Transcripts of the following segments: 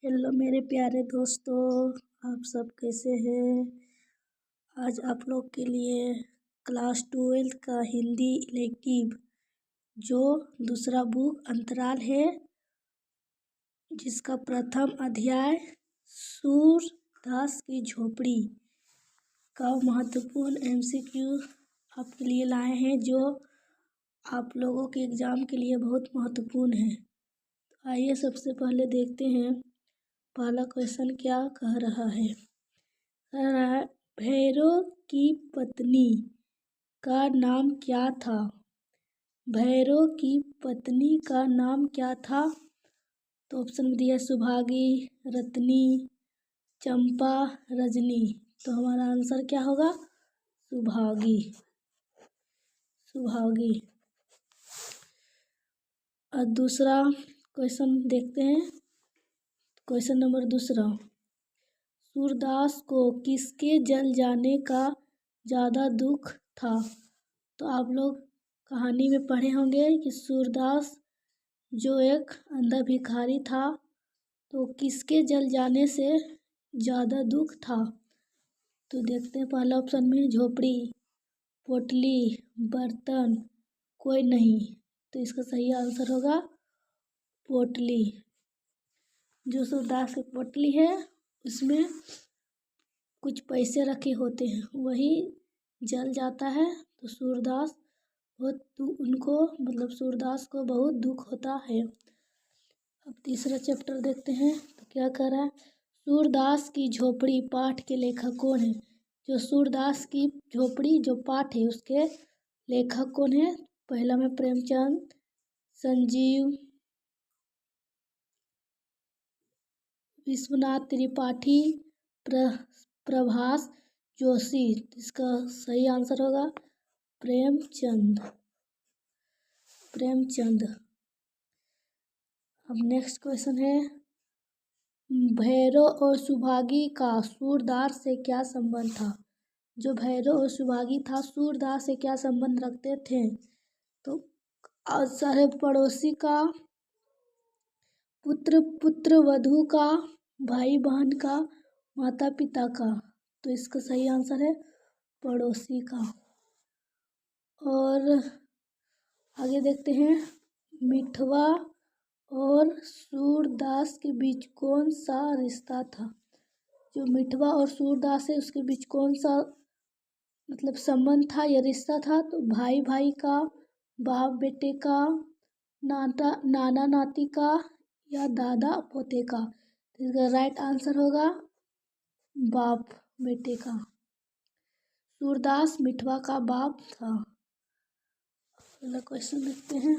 Hello मेरे प्यारे दोस्तों, आप सब कैसे हैं। आज आप लोग के लिए क्लास 12 का हिंदी इलेक्टिव जो दूसरा बुक अंतराल है, जिसका प्रथम अध्याय सूरदास की झोपड़ी का महत्वपूर्ण MCQ आपके लिए लाए हैं, जो आप लोगों के एग्ज़ाम के लिए बहुत महत्वपूर्ण है। तो आइए सबसे पहले देखते हैं पहला क्वेश्चन क्या कह रहा है। भैरव की पत्नी का नाम क्या था। भैरव की पत्नी का नाम क्या था। तो ऑप्शन में दिया सुभागी, रत्नी, चंपा, रजनी। तो हमारा आंसर क्या होगा, सुभागी। सुभागी। और दूसरा क्वेश्चन देखते हैं। क्वेश्चन नंबर दूसरा, सूरदास को किसके जल जाने का ज़्यादा दुख था। तो आप लोग कहानी में पढ़े होंगे कि सूरदास जो एक अंधा भिखारी था, तो किसके जल जाने से ज़्यादा दुख था। तो देखते हैं पहला ऑप्शन में झोपड़ी, पोटली, बर्तन, कोई नहीं। तो इसका सही आंसर होगा पोटली। जो सूरदास की पोटली है उसमें कुछ पैसे रखे होते हैं, वही जल जाता है। तो सूरदास सूरदास को बहुत दुख होता है। अब तीसरा चैप्टर देखते हैं। तो क्या कह रहा है, सूरदास की झोपड़ी पाठ के लेखक कौन है। जो सूरदास की झोपड़ी जो पाठ है उसके लेखक कौन है। पहला में प्रेमचंद, संजीव, विश्वनाथ त्रिपाठी, प्रभास जोशी। इसका सही आंसर होगा प्रेमचंद। प्रेमचंद। अब नेक्स्ट क्वेश्चन है, भैरव और सुभागी का सूरदास से क्या संबंध था। जो भैरव और सुभागी था सूरदास से क्या संबंध रखते थे। तो आंसर है पड़ोसी का, पुत्र वधू का, भाई बहन का, माता पिता का। तो इसका सही आंसर है पड़ोसी का। और आगे देखते हैं, मिठवा और सूरदास के बीच कौन सा रिश्ता था। जो मिठवा और सूरदास है उसके बीच कौन सा संबंध था या रिश्ता था। तो भाई भाई का, बाप बेटे का, नाना नाती का, या दादा पोते का। तो इसका राइट आंसर होगा बाप बेटे का। सूरदास मिठवा का बाप था। अगला क्वेश्चन देखते हैं।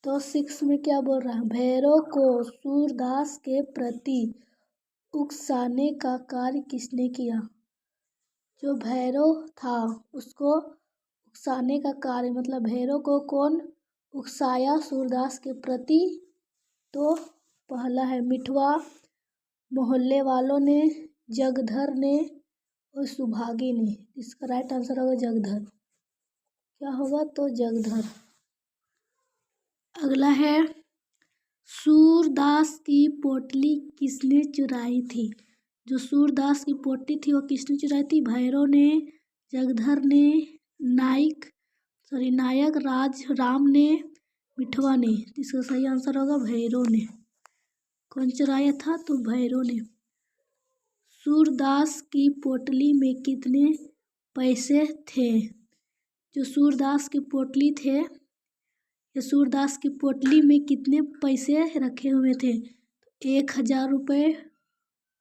तो 6 में क्या बोल रहा है, भैरव को सूरदास के प्रति उकसाने का कार्य किसने किया। जो भैरव था उसको उकसाने का कार्य भैरव को कौन उकसाया सूरदास के प्रति। तो पहला है मिठवा, मोहल्ले वालों ने, जगधर ने और सुभागी ने। इसका राइट आंसर होगा जगधर। क्या होगा, तो जगधर। अगला है, सूरदास की पोटली किसने चुराई थी। जो सूरदास की पोटली थी वो किसने चुराई थी। भैरव ने, जगधर ने, नायक राज राम ने, मिठवा ने। इसका सही आंसर होगा भैरव ने। कौन चुराया था, तो भैरव ने। सूरदास की पोटली में कितने पैसे थे। जो सूरदास की पोटली थे, या सूरदास की पोटली में कितने पैसे रखे हुए थे। 1000 रुपये,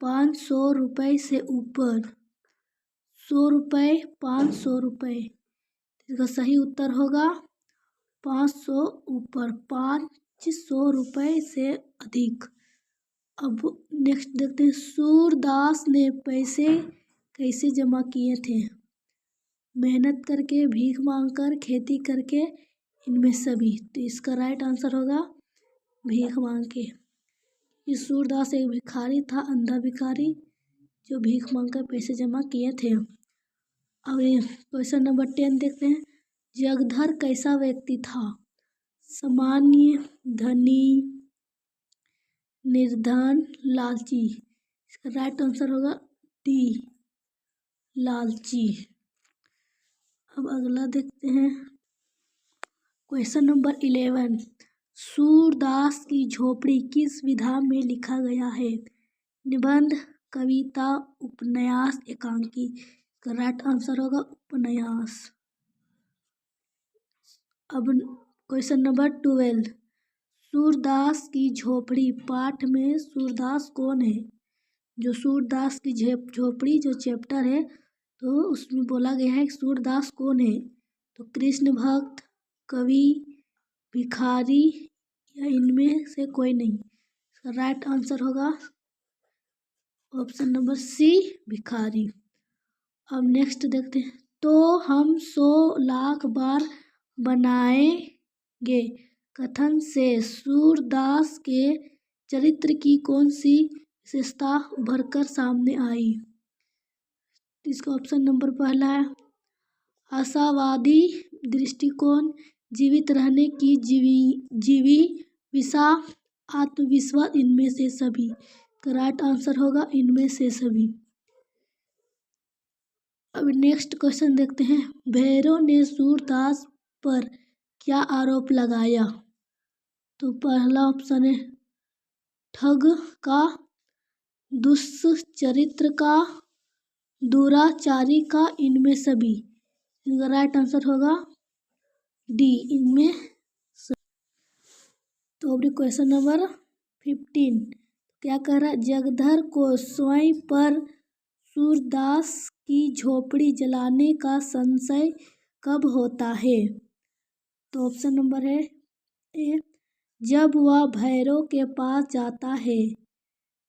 500 रुपये से ऊपर, 100 रुपये, 500 रुपये। इसका सही उत्तर होगा 500 ऊपर, 500 रुपये से अधिक। अब नेक्स्ट देखते हैं, सूरदास ने पैसे कैसे जमा किए थे। मेहनत करके, भीख मांगकर, खेती करके, इनमें सभी। तो इसका राइट आंसर होगा भीख मांग के। ये सूरदास एक भिखारी था, अंधा भिखारी, जो भीख मांगकर पैसे जमा किए थे। अब क्वेश्चन नंबर 10 देखते हैं, जगधर कैसा व्यक्ति था। सामान्य, धनी, निर्धन, लालची। इसका राइट आंसर होगा डी, लालची। अब अगला देखते हैं क्वेश्चन नंबर 11। सूरदास की झोपड़ी किस विधा में लिखा गया है? निबंध, कविता, उपन्यास, एकांकी। इसका राइट आंसर होगा उपन्यास। अब क्वेश्चन नंबर 12। सूरदास की झोपड़ी पाठ में सूरदास कौन है? जो सूरदास की झोपड़ी जो चैप्टर है तो उसमें बोला गया है कि सूरदास कौन है? तो कृष्ण भक्त, कवि, भिखारी या इनमें से कोई नहीं। इसका राइट आंसर होगा ऑप्शन नंबर सी, भिखारी। अब नेक्स्ट देखते हैं। तो हम 100 लाख बार बनाएंगे कथन से सूरदास के चरित्र की कौन सी विशेषता उभरकर सामने आई? इसका ऑप्शन नंबर पहला है आशावादी दृष्टिकोण, जीवित रहने की जीवीविषा, आत्मविश्वास, इनमें से सभी। राइट आंसर होगा इनमें से सभी। अब नेक्स्ट क्वेश्चन देखते हैं। भैरव ने सूरदास पर क्या आरोप लगाया? तो पहला ऑप्शन है ठग का, दुष्चरित्र का, दुराचारी का, इनमें सभी। इनका राइट आंसर होगा डी, इनमें सभी। तो अब क्वेश्चन नंबर 15 क्या कह रहा है? जगधर को स्वयं पर सूरदास की झोपड़ी जलाने का संशय कब होता है? तो ऑप्शन नंबर है ए, जब वह भैरव के पास जाता है,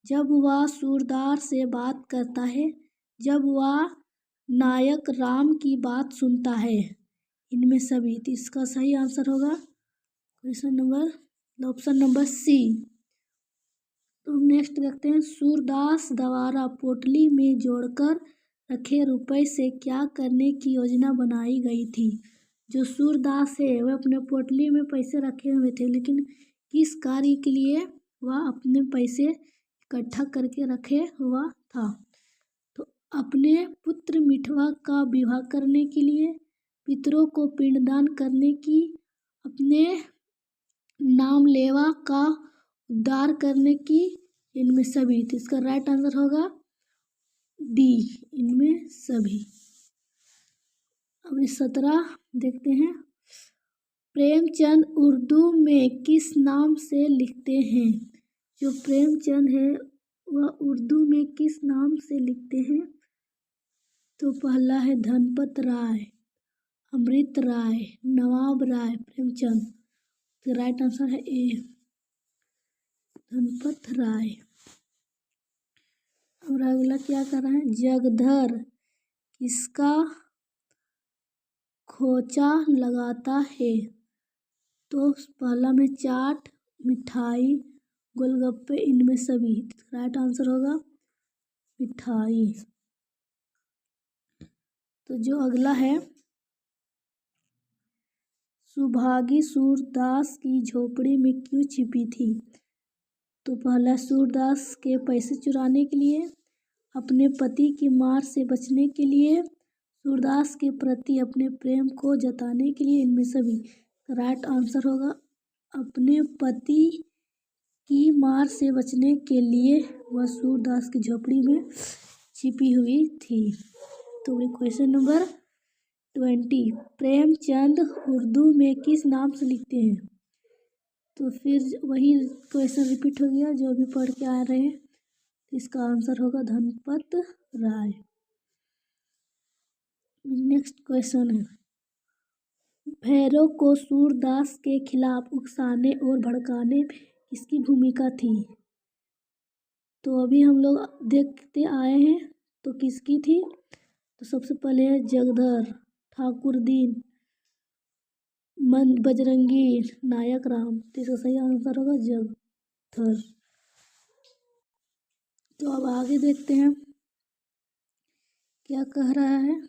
जब वह सूरदास से बात करता है, जब वह नायक राम की बात सुनता है, इनमें सभी। तो इसका सही आंसर होगा question number option number C. तो नेक्स्ट देखते हैं। सूरदास द्वारा पोटली में जोड़कर रखे रुपए से क्या करने की योजना बनाई गई थी? जो सूरदास है वह अपने पोटली में पैसे रखे हुए थे, लेकिन किस कार्य के लिए वह अपने पैसे इकट्ठा करके रखे हुआ था? तो अपने पुत्र मिठवा का विवाह करने के लिए, पितरों को पिंडदान करने की, अपने नामलेवा का उद्धार करने की, इनमें सभी। तो इसका राइट आंसर होगा डी, इनमें सभी। अब 17 देखते हैं। प्रेमचंद उर्दू में किस नाम से लिखते हैं? जो प्रेमचंद है वह उर्दू में किस नाम से लिखते हैं? तो पहला है धनपत राय, अमृत राय, नवाब राय, प्रेमचंद। तो राइट आंसर है ए, धनपत राय। और अगला क्या कर रहा है? जगधर किसका खोचा लगाता है? तो पहला में चाट, मिठाई, गोलगप्पे, इनमें सभी। राइट आंसर होगा मिठाई। तो जो अगला है, सुभागी सूरदास की झोपड़ी में क्यों छिपी थी? तो पहला सूरदास के पैसे चुराने के लिए, अपने पति की मार से बचने के लिए, सूरदास के प्रति अपने प्रेम को जताने के लिए, इनमें सभी। राइट आंसर होगा अपने पति की मार से बचने के लिए वह सूरदास की झोपड़ी में छिपी हुई थी। तो क्वेश्चन नंबर 20। प्रेमचंद उर्दू में किस नाम से लिखते हैं? तो फिर वही क्वेश्चन रिपीट हो गया जो अभी पढ़ के आ रहे हैं। इसका आंसर होगा धनपत राय। नेक्स्ट क्वेश्चन है। भैरव को सूरदास के खिलाफ उकसाने और भड़काने में किसकी भूमिका थी? तो अभी हम लोग देखते आए हैं तो किसकी थी? तो सबसे पहले है जगधर, ठाकुरदीन, बजरंगी, नायक राम। तो इसका सही आंसर होगा जगधर। तो अब आगे देखते हैं क्या कह रहा है।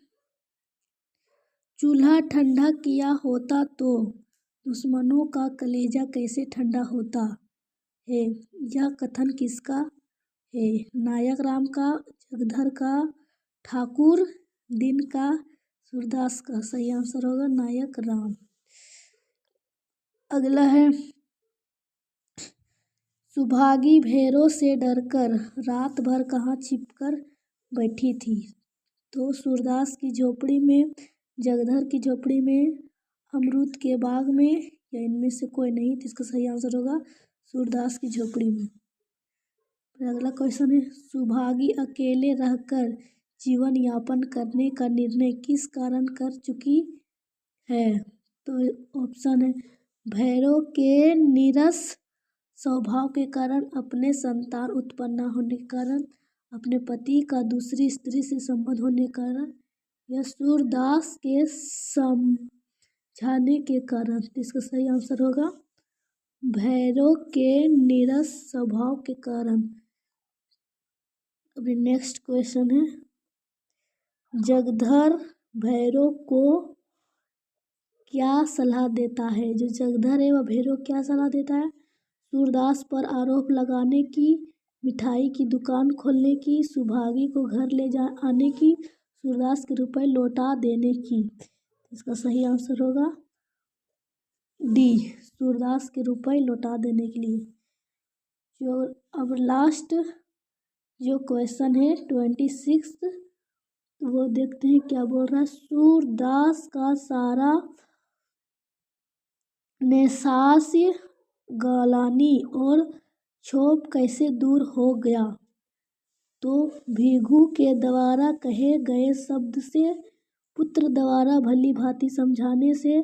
चूल्हा ठंडा किया होता तो दुश्मनों का कलेजा कैसे ठंडा होता? है। यह कथन किसका है? नायक राम का, जगधर का, ठाकुर दिन का, सूरदास का। सही आंसर होगा नायक राम। अगला है, सुभागी भैरों से डरकर रात भर कहाँ छिपकर बैठी थी? तो सूरदास की झोपड़ी में, जगधर की झोपड़ी में, अमरूद के बाग में, या इनमें से कोई नहीं। तो इसका सही आंसर होगा सूरदास की झोपड़ी में। अगला क्वेश्चन है, सुभागी अकेले रहकर जीवन यापन करने का निर्णय किस कारण कर चुकी है? तो ऑप्शन है, भैरव के नीरस स्वभाव के कारण, अपने संतान उत्पन्न न होने के कारण, अपने पति का दूसरी स्त्री से संबंध होने के कारण, या सूरदास के समझाने के कारण। तो इसका सही आंसर होगा भैरव के नीरस स्वभाव के कारण। अभी नेक्स्ट क्वेश्चन है, जगधर भैरव को क्या सलाह देता है? जो जगधर है वह भैरव क्या सलाह देता है? सूरदास पर आरोप लगाने की, मिठाई की दुकान खोलने की, सुभागी को घर ले आने की, सूरदास के रुपए लौटा देने की। इसका सही आंसर होगा डी, सूरदास के रुपए लौटा देने के लिए। जो अब लास्ट जो क्वेश्चन है 26, वो देखते हैं क्या बोल रहा है। सूरदास का सारा नैसास्य, गलानी और क्षोभ कैसे दूर हो गया? तो भृगु के द्वारा कहे गए शब्द से, पुत्र द्वारा भली भांति समझाने से,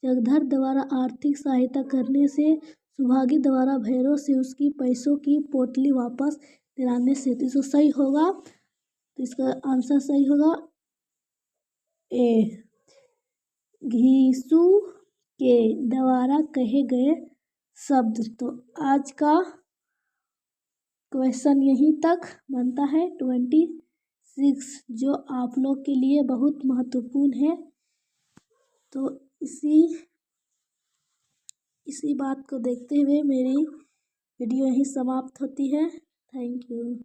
जगधर द्वारा आर्थिक सहायता करने से, सुभागी द्वारा भैरव से उसकी पैसों की पोटली वापस दिलाने से। तो इसका सही होगा, तो इसका आंसर सही होगा ए, घिसू के द्वारा कहे गए शब्द। तो आज का क्वेश्चन यहीं तक बनता है 26, जो आप लोग के लिए बहुत महत्वपूर्ण है। तो इसी बात को देखते हुए मेरी वीडियो यहीं समाप्त होती है। Thank you.